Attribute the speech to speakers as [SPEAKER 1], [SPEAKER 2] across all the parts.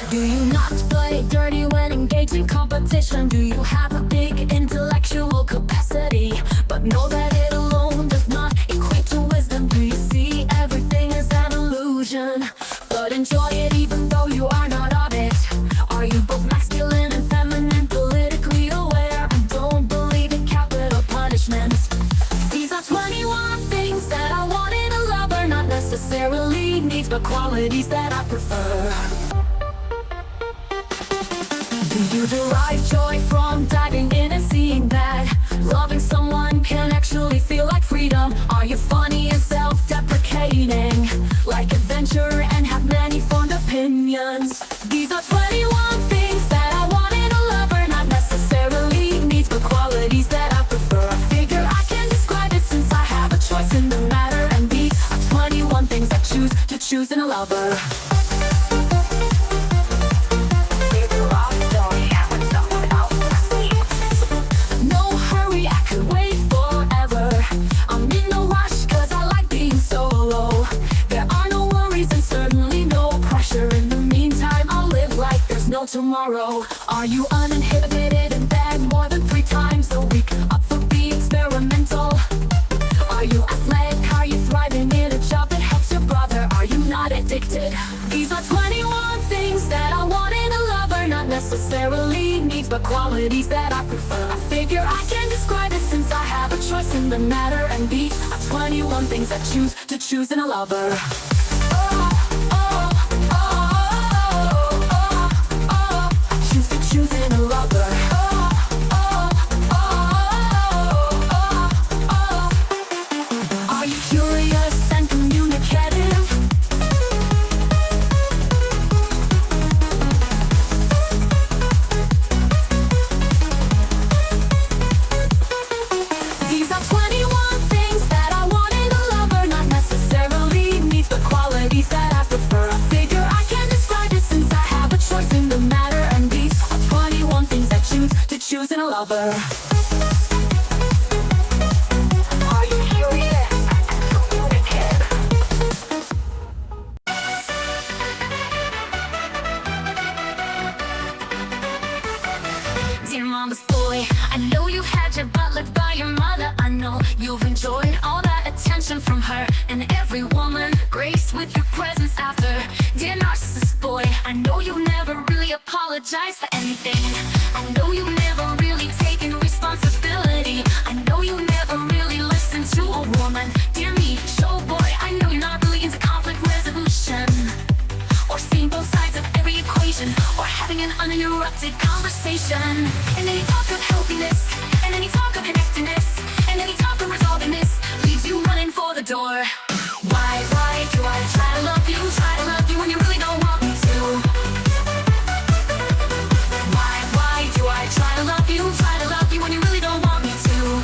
[SPEAKER 1] Do you not play dirty when engaged in competition? Do you have a big intellectual capacity, but know that it alone does not equate to wisdom? Do you see everything as an illusion, but enjoy it even though you are not of it? Are you both masculine and feminine, politically aware, and don't believe in capital punishments? These are 21 things that I want in a lover, not necessarily needs, but qualities that I prefer. Do you derive joy from diving in and seeing that loving someone can actually feel like freedom? Are you funny and self-deprecating, like adventure, and have many formed opinions? These are 21 things that I want in a lover, not necessarily needs, but qualities that I prefer. I figure I can describe it since I have a choice in the matter, and these are 21 things I choose in a lover. Tomorrow, are you uninhibited in bed more than 3 times a week, up for being experimental? Are you athletic? Are you thriving in a job that helps your brother? Are you not addicted? These are 21 things that I want in a lover, not necessarily needs, but qualities that I prefer. I figure I can describe it since I have a choice in the matter, and these are 21 things I choose in a lover. Choosing a lover. Are you curious and communicative? These are 21 things that I want in a lover, not necessarily needs, but qualities that I prefer. I figure I can describe it since I have a choice in the matter, and these are 21 things I choose in a lover. Are you curious and communicative? Dear mama's boy, I know you had your butt licked by your mother. I know you've enjoyed all that attention from her and every woman graced with your presence after. Dear narcissist boy, I know you never really apologized for anything. I know you never really taken responsibility. I know you never really listened to a woman. Dear me, show boy, I know you're not really into conflict resolution, or seeing both sides of every equation, or having an uninterrupted conversation. And any talk of healthiness, and any talk of connectedness, and any talk of resolving this leaves you running for the door. Why do I try to love you when you really don't want me to? Why do I try to love you when you really don't want me to?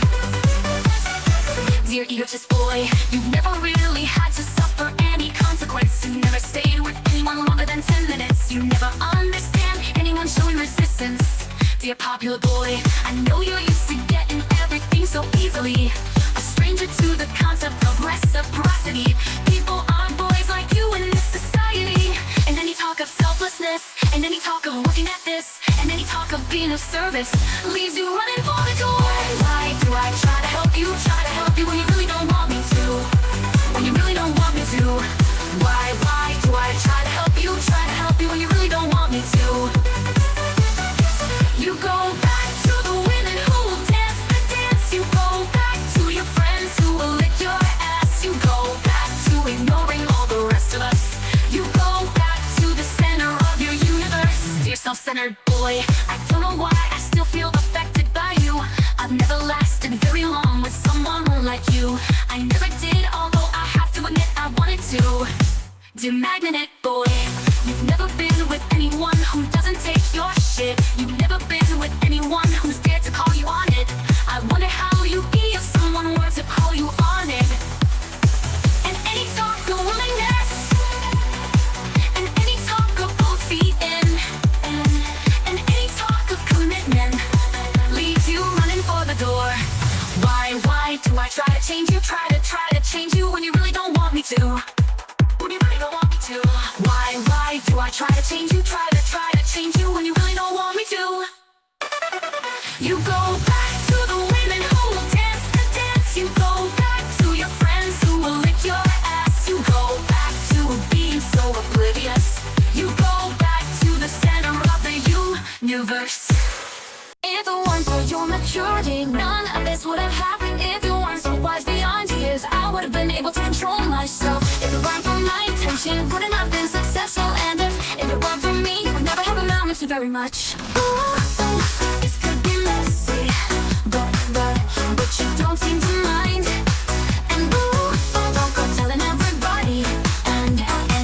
[SPEAKER 1] Dear egotist boy, you've never really had to suffer any consequence. You never stayed with anyone longer than 10 minutes. You never understand anyone showing resistance. Dear popular boy, I know you're used to getting everything so easily, a stranger to the concept of reciprocity. People aren't boys like you in this society. And any talk of selflessness, and any talk of working at this, and any talk of being of service leaves you running for the door. Why do I try to help you when you really don't want me to? When you really don't want me to? Why do I try to help you when you really don't want me to? You go back to the women who will dance the dance. You go back to your friends who will lick your ass. You go back to ignoring all the rest of us. You go back to the center of your universe. Dear self-centered boy, I don't know why I still feel affected by you. I've never lasted very long with someone like you. I never did, although I have to admit I wanted to. Dear magnet boy, you've never been with anyone who doesn't take your shit. You've never been with anyone who's dared to call you on it. I wonder how you'd be if someone were to call you on it. And any talk of willingness, and any talk of both feet in, and any talk of commitment leaves you running for the door. Why do I try to change you, try to change you when you really don't want me to? When you really don't want me to? Why do I try to change you, try to would have been able to control myself. If it weren't for my intention, wouldn't have been successful. And if it weren't for me, I would never have amounted to very much. Ooh, this could be messy, but you don't seem to mind. And ooh, don't go telling everybody. And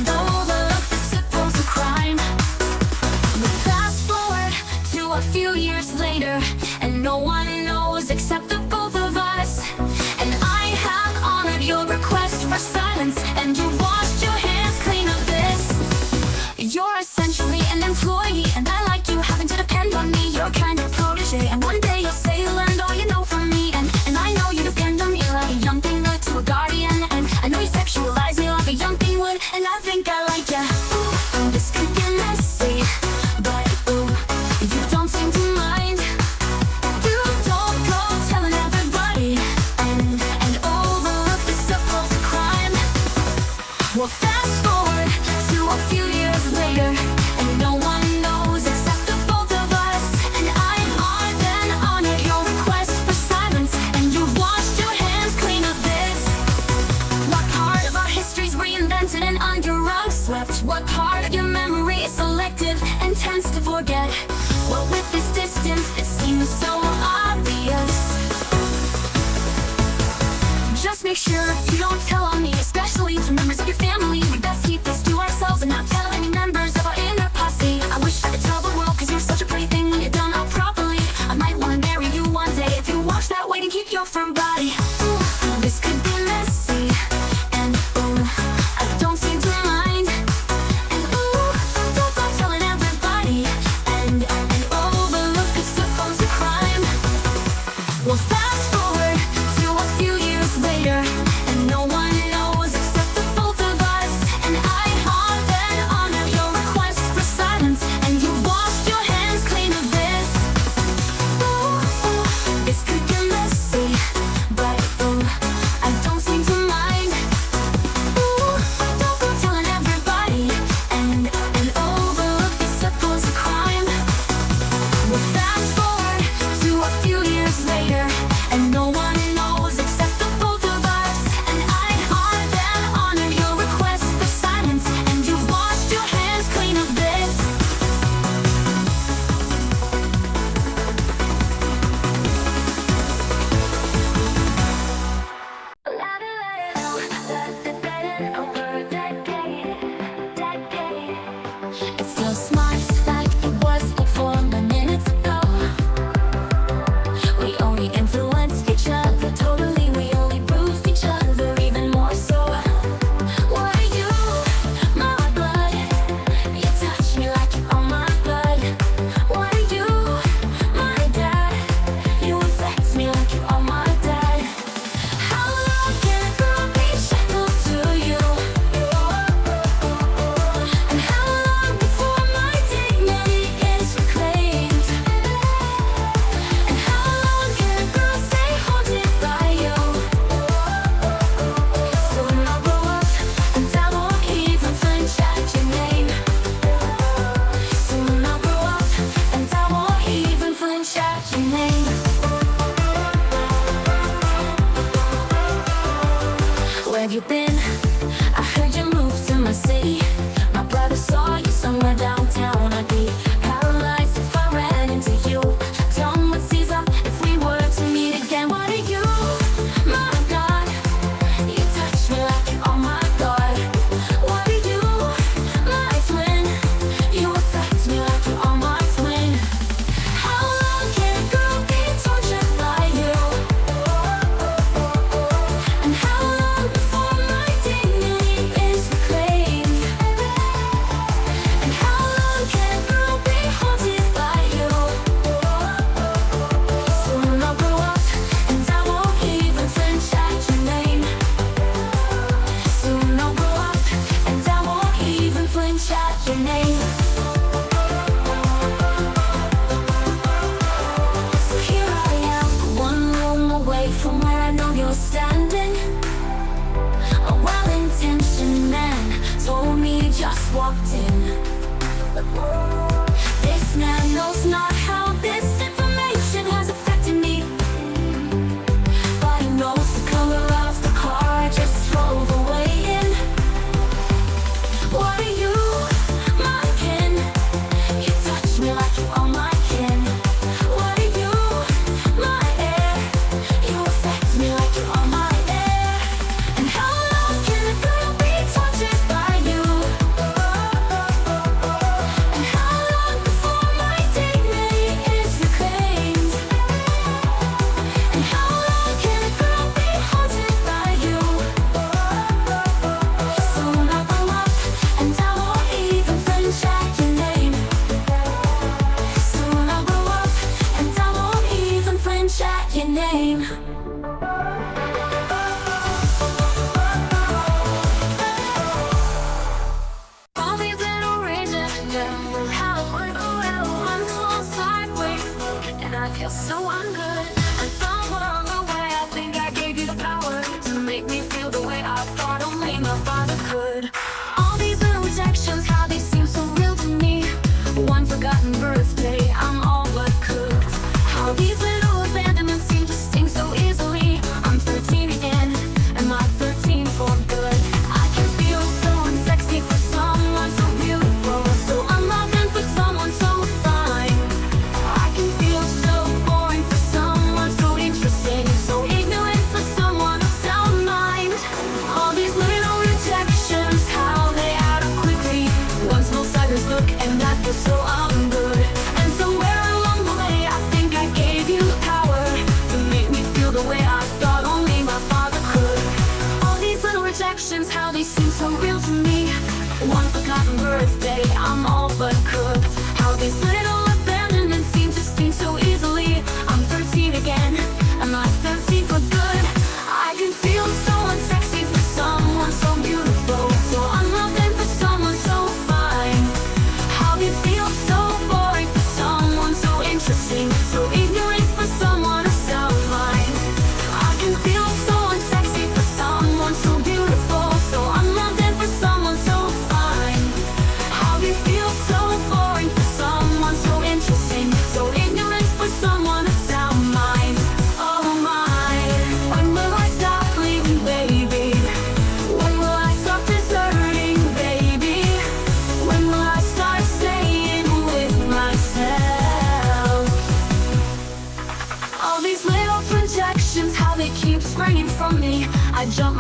[SPEAKER 1] overlook the supposed crime. But fast forward to a few years later, and no one knows except the both of us. And I have honored your request for silence, and you washed your hands clean of this. You're essentially an employee, and I like you having to depend on me. You're kind of protege, and one day you'll say you learned all you know from me. And I know you depend on me like a young thing would to a guardian. And I know you sexualize me like a young thing would, and I think I like ya. Ooh, this could get messy, but ooh, you don't seem to mind. Don't go telling everybody and overlook the supposed crime. Well, fast forward to a few years later, and no one knows except the both of us. And I then honored your request for silence, and you washed your hands clean of this. What part of our history's reinvented and under rug swept? What part of your memory is selective and tends to forget? Well, with this distance, it seems so obvious. Just make sure you don't tell on me, especially to members of your family. We best keep this to ourselves and not tell any members of our inner posse. I wish I could tell the world, cause you're such a pretty thing when you're done up properly. I might wanna marry you one day if you watch that weight and keep your firm body. Ooh, this could be messy, and ooh, I don't seem to mind. And ooh, don't go telling everybody and overlook the supposed crime. Well, fast forward to a few years later, and no one knows except the both of us. And I then honored your request for silence, and you washed your hands clean of this. Ooh, this could get messy, but ooh, I don't seem to mind. Ooh, don't go telling everybody and overlook the supposed crime. Well, fast forward to a few years later, and no one knows except the both of us. And I then honored your request for silence, and you washed your hands clean of this. Over a decade, it still smarts like it was before minutes ago. We only influenced each other totally. We only bruised each other even more so. What are you, my blood? You touch me like you're on my blood. What are you, my dad? You affect me like you're on my dad. How long can a girl be shackled to you? And how long before my dignity is reclaimed? And how long can a girl stay haunted by you? Soon I'll grow up and I won't even flinch at your name. Soon I'll grow up and I won't even flinch at your name. Where have you been? I heard you moved to my city. My brother saw you somewhere downtown. I'd be paralyzed if I ran into you. Tongue would seize up if we were to meet again. What are you, my God? You touch me like you're on my guard. What are you, my twin? You affect me like you're on my twin. How long can a girl be tortured by you? And how long before my dignity is reclaimed? And how long can a girl be haunted by you? Soon I'll grow up and I won't even flinch at your name. Soon I'll grow up and I won't even flinch at your name. So here I am, one room away from where I know you're standing. A well-intentioned man told me he just walked in. This man knows not how this information has affected me, but he knows the color of the car just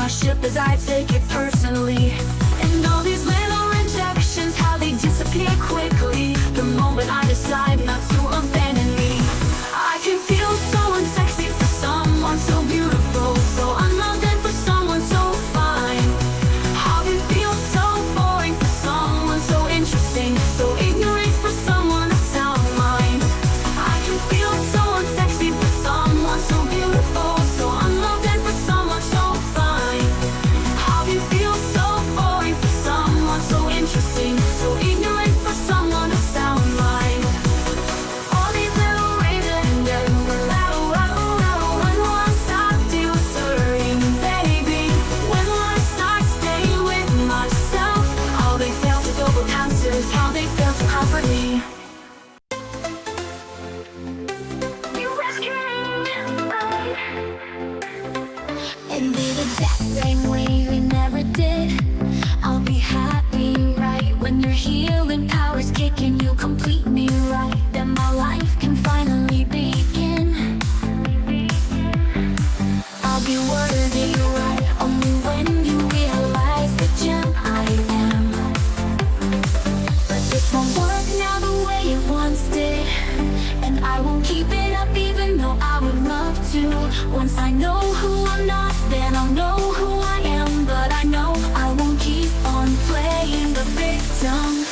[SPEAKER 1] ship as I take it personally. And all these little rejections, how they disappear quickly the moment I decide not to abandon me. I can feel so unsexy for someone so beautiful, so unloved and for someone so fine. How can feel so boring for someone so interesting, so ignorant for someone of sound mind. I can feel so unsexy for someone so beautiful, so unloved and for someone so fine. How can feel so boring for someone so interesting, so ignorant for someone of sound mind. All these little raven and when will I stop filtering, baby? When will I start staying with myself? How they fail to double answers, how they fail to comfort me. You rescue me, and be the exact same way we never did. I'll be happy right when your healing powers kick in. You complete me right, then my life can finally begin. I'll be worthy right only when you realize the gem I am. But this won't work now the way it once did, and I won't keep it up even though I would love to. Once I know who I'm not, then I'll know who I am. But I know I won't keep on playing the victim.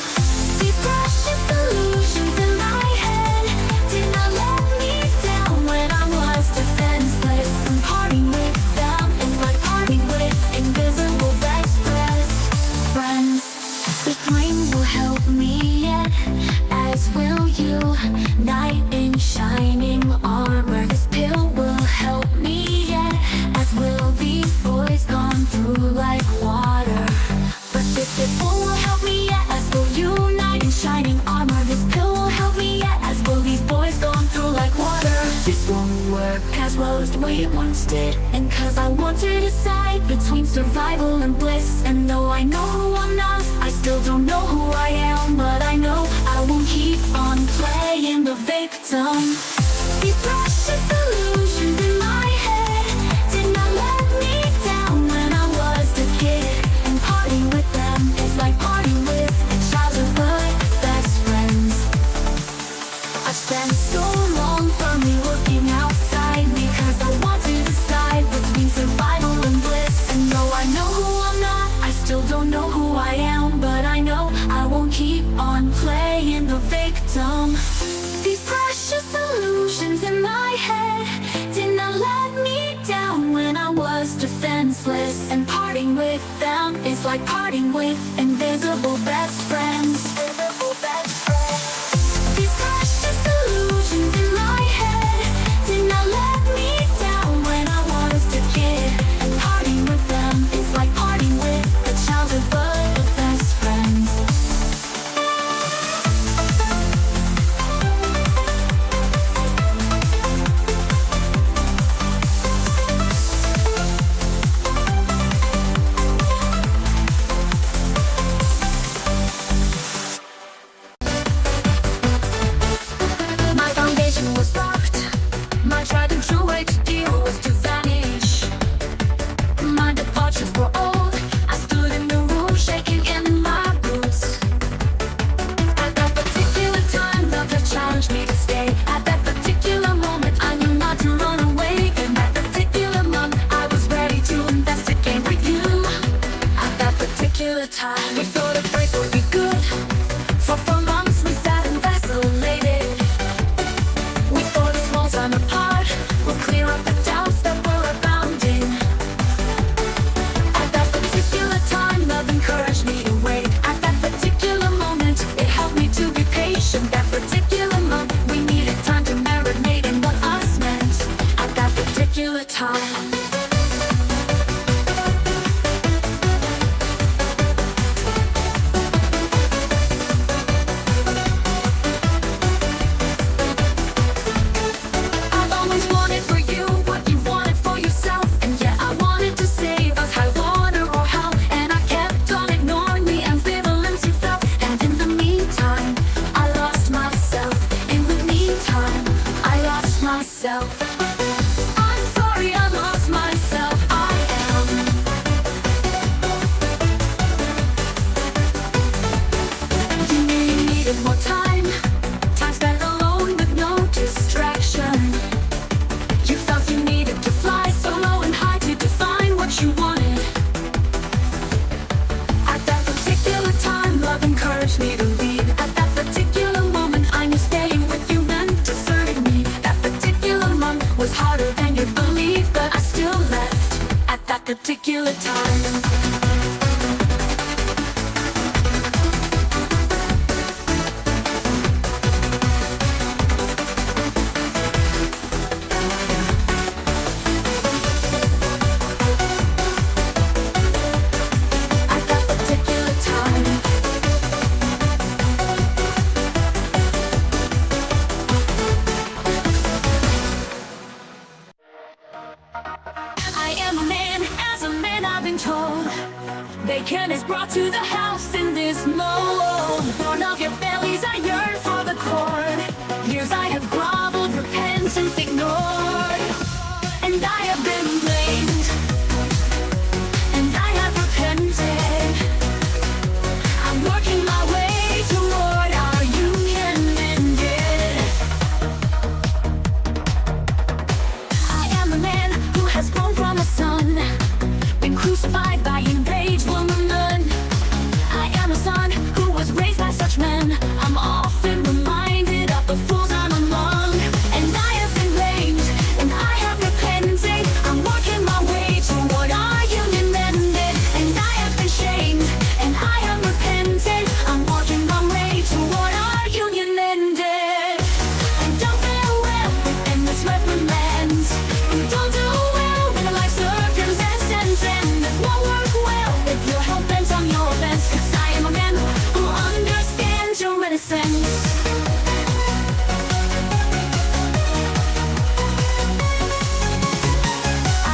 [SPEAKER 1] These precious illusions in my head did not let me down when I was defenseless. And parting with them is like parting with invisible best friends. This flame will help me yet, as will you. Knight in shining armor, this pill will help me yet, as will these boys gone through like water. But this will help me yet, as will you. Knight in shining armor, this pill will help me yet, as will these boys gone through like water. This won't work as well as the way it once did, and cause I want to decide between survival and bliss. And though I know who I'm not, I still don't know who I am. But I know I won't keep on playing the victim. These precious illusions in my head did not let me down when I was a kid. And parting with them is like parting with childhood best friends. I've spent so long firmly looking outside because I want to decide between survival and bliss. And though I know who I'm not, I still don't know who I am. But I know I won't keep on playing the victim. These precious illusions in my head did not let me down when I was defenseless. And parting with them is like parting with invisible best friends. These precious illusions in my head did not let me down when I was a kid. And parting with them is like parting with a childhood bud of best friends. My foundation was rocked. My tried and true way to deal was to vanish. My departures were old. I stood in the room shaking in my boots. At that particular time, love had challenged me to stay. At that particular moment, I knew not to run away. In that particular month, I was ready to investigate with you. At that particular time, we thought a break would be good. For months we sat and vacillated. We thought a small time apart would clear up the doubts that were abounding. At that particular time, love encouraged me to wait. At that particular moment, it helped me to be patient. That particular month, we needed time to marinate in what us meant. At that particular time. pushed me to leave. At that particular moment, I knew staying with you meant deserting me. That particular month was harder than you'd believe, but I still left at that particular time. Bacon is brought to the house in this mold. Born of your bellies, I yearn for the corn. Years I have groveled, repentance ignored. And I have been blamed, and I have repented. I'm working my way toward our union ended. I am a man who has grown from a son, been crucified by enraged woman. I am a son who was raised by such men. I'm often reminded of the fools I'm among. And I have been blamed, and I have repented. I'm working my way toward our union ended. And I have been shamed, and I have repented. I'm working my way toward our union ended. And don't fare well with endless reprimands. And don't do well when a life circumstance and this won't work well if you're hell-bent on your offense. 'Cause I am a man who understands your reticence.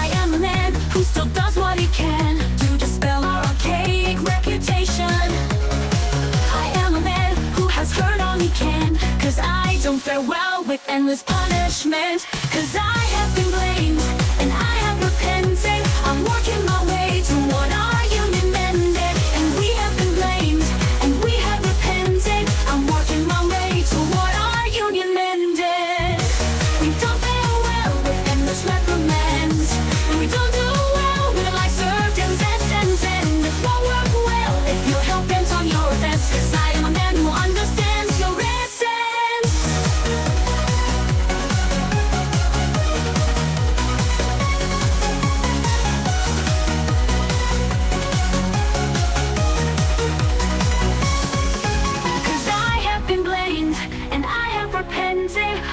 [SPEAKER 1] I am a man who still does what he can to dispel our archaic reputation. I am a man who has heard all he can, 'cause I don't fare well with endless punishment. 'Cause I have been blamed, and I have repented. I'm working my way toward our union ended. And we have been blamed, and we have repented. I'm working my way toward our union ended. We don't fare well with endless reprimands. We don't do well when a life circumstance and it won't work well if you're hell-bent on your offense. 'Cause I am a man who understands your essence.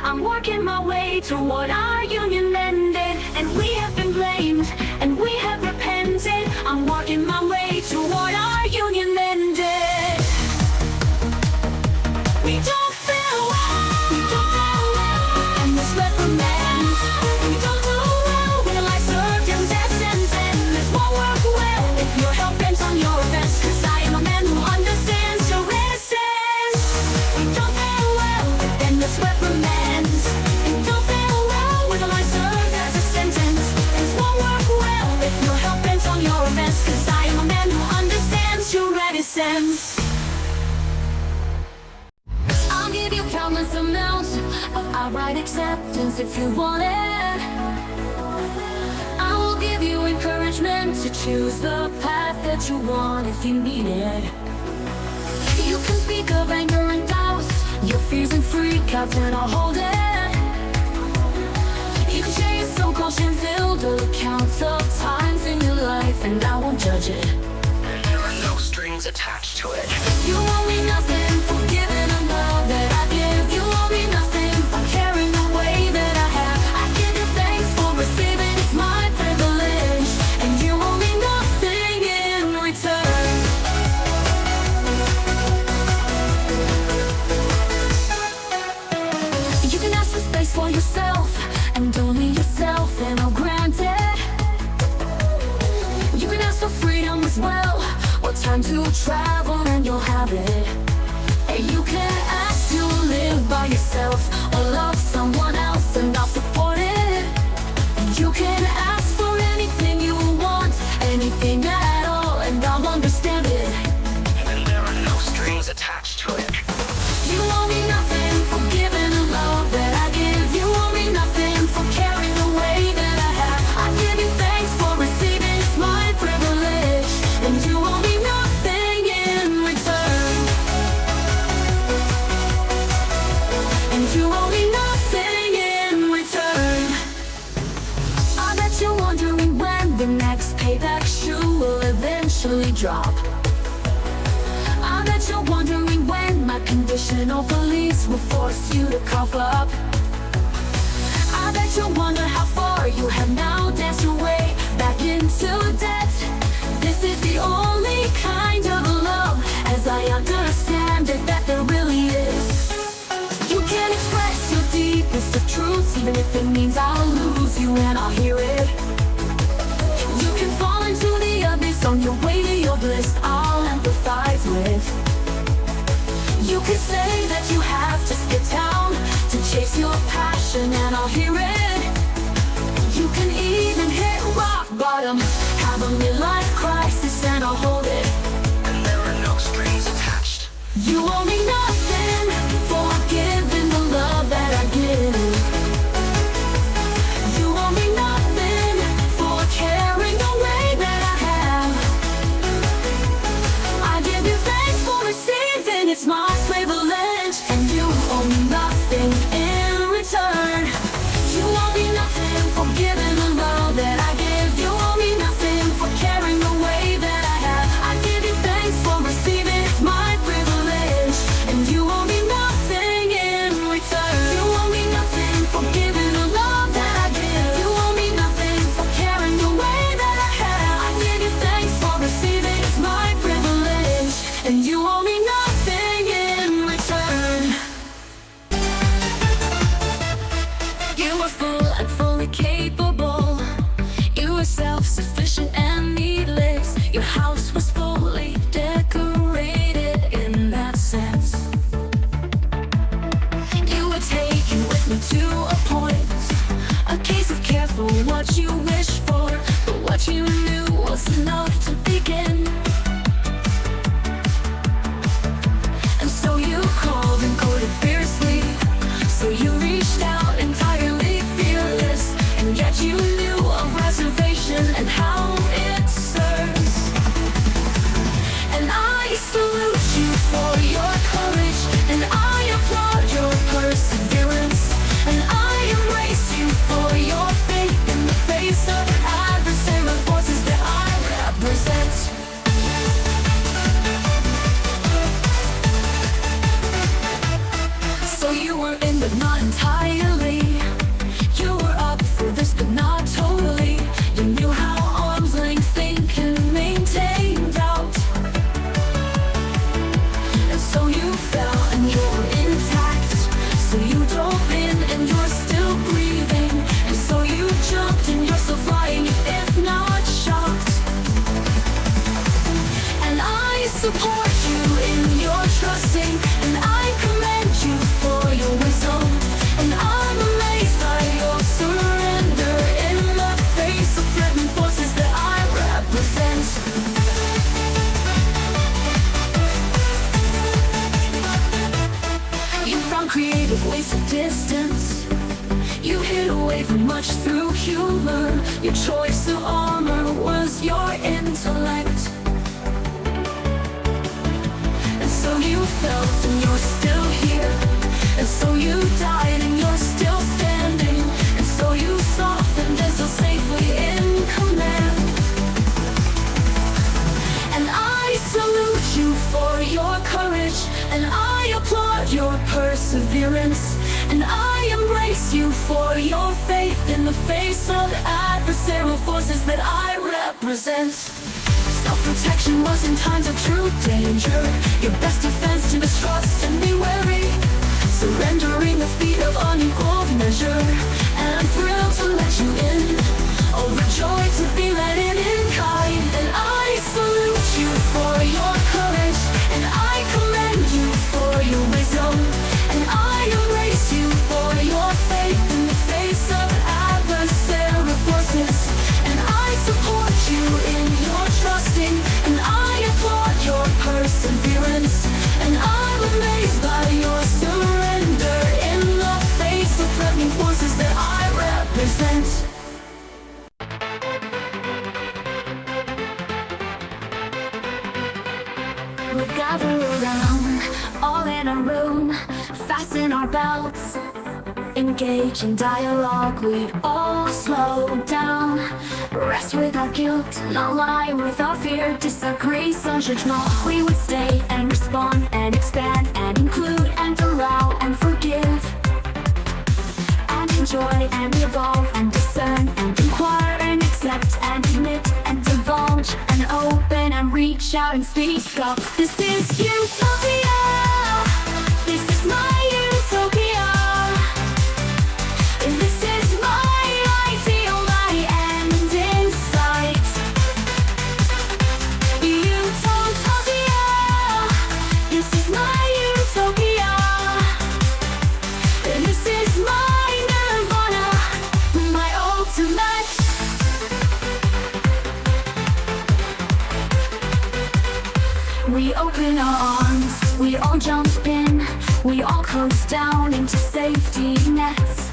[SPEAKER 1] I'm working my way toward our union ended. And we have been blamed, and we have repented. I'm working my way toward our union ended. We don't fare well, and this reprimands. We don't do well when a life circumstance and this won't work well if you're hell-bent on your offense. 'Cause I am a man who understands your essence. We don't fare well, and this reprimands. And don't fare well when a life served as a sentence. This won't work well if you're hell-bent on your offense. 'Cause I am a man who understands your reticence. I'll give you countless amounts of outright acceptance if you want it. I will give you encouragement to choose the path that you want if you need it. You can speak of anger and doubts, your fears and freakouts, and I'll hold it. You can share your so-called shame-filled accounts of times in your life, and I won't judge it. There are no strings attached to it. You owe me nothing for giving a love that I give. You owe me nothing for caring the way that I have. I give you thanks for receiving, it's my privilege. And you owe me nothing in return. You can ask for space for yourself, and only yourself, and I'll grant it. You can ask for freedom as well, or time to travel, and you'll have it. And you can ask to live by yourself, or love someone else, and I'll support it. You can ask for anything you want, anything at all, and I'll understand it. And there are no strings attached to it. You owe me nothing for giving a love that I give. You owe me nothing for caring the way that I have. I give you thanks for receiving, it's my privilege. And you owe me nothing in return. eventually drop. I bet you're wondering when my conditional beliefs will force you to cough up. I bet you'll wonder how far you have now danced your way back into debt. This is the only kind of love, as I understand it, that there really is. You can express your deepest of truths, even if it means I'll lose you and I'll hear it. You can fall into the abyss on your way to your bliss, I'll empathize with. You can say that you have to skip town to chase your passion and I'll hear it. You can even hit rock bottom, have a midlife crisis and I'll hold it. And there are no strings attached. You owe me nothing for giving the love that I give. You owe me nothing for caring the way that I have. I give you thanks for receiving, it's my privilege. And you owe me nothing in return. You owe me nothing for giving the love that I give. You owe me nothing for caring the way that I have. I give you thanks for receiving, it's my privilege. And you owe me nothing in return. You owe me nothing for giving the love that I give. You owe me nothing for caring the way that I have. I give you thanks for receiving, it's my privilege. And you owe me nothing in return. You were full and fully capable. You were self-sufficient and needless. Your house was fully decorated in that sense. You were taken with me to a point, a case of careful what you wish for, but what you knew was enough to begin. And so you called and coded fiercely. So you reached out entirely fearless, and yet you knew of reservation and how it serves. And I salute you for your courage, and I applaud your perseverance, and I embrace you for your faith in the face of adversarial forces that I represent. So you were in but not entirely. You were up for this but not totally. You knew how arm's length think can maintain doubt. And so you fell and you're intact. So you dove in and you're still breathing. And so you jumped and you're still flying, if not shocked. And I support you in your trusting, and I commend you for your wisdom. And I'm amazed by your surrender in the face of threatening forces that I represent. You found creative ways to distance. You hid away from much through humor. Your choice of armor was your intellect. And so you felt and you're still here. And so you died and you're still standing. And so you softened and still safely in command. And I salute you for your courage, and I applaud your perseverance, and I embrace you for your faith in the face of adversarial forces that I represent. Self-protection was in times of true danger, your best defense to mistrust and be wary. Surrendering the feet of unequal measure, and I'm thrilled to let you in, overjoyed to be let in kind. And I salute you for your courage, and I commend you for your wisdom, and I embrace you for your faith in the face of adversarial forces. And I support you in your trusting, and I applaud your perseverance, and I'm amazed by your surrender in the face of threatening forces that I represent. We gather around, all in a room, fasten our belts, engage in dialogue. We all slow down, Rest without guilt, not lie without fear. Disagree sans jugement. We would stay and respond and expand and include and allow and forgive and enjoy and evolve and discern and inquire and accept and admit and divulge and open and reach out and speak up. This is utopia. This is my utopia. This is my ideal, my end in sight. Utopia. This is my utopia. This is my nirvana, my ultimate. We open our arms, we all jump in, we all coast down into safety nets.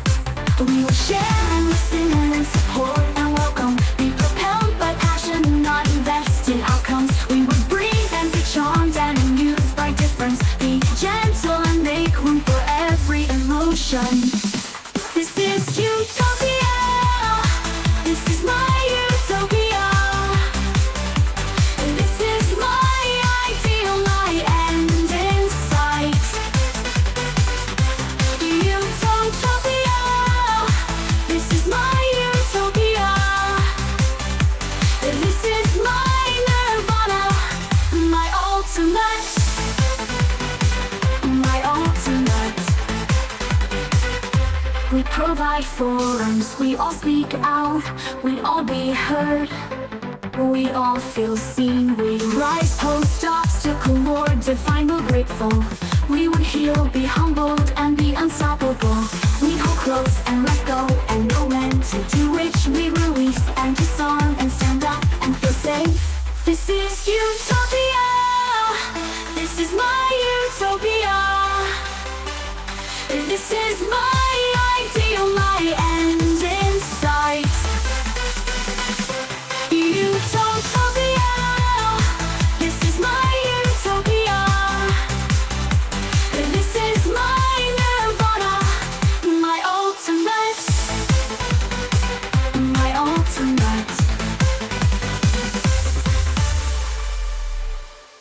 [SPEAKER 1] We will share and listen and support and welcome. Be propelled by passion, not invest in outcomes. We would breathe and be charmed and amused by difference. Be gentle and make room for every emotion. This is utopia. This is my utopia. This is my ideal, my end in sight. Utopia. This is my utopia. This is my nirvana, my ultimate. My ultimate. We provide forums, we all speak out, we all be heard. We all feel seen, we rise post obstacle or define we're grateful. We would heal, be humbled and be unstoppable. We hold close and let go and know when to do which we release and disarm and stand up and feel safe. This is utopia.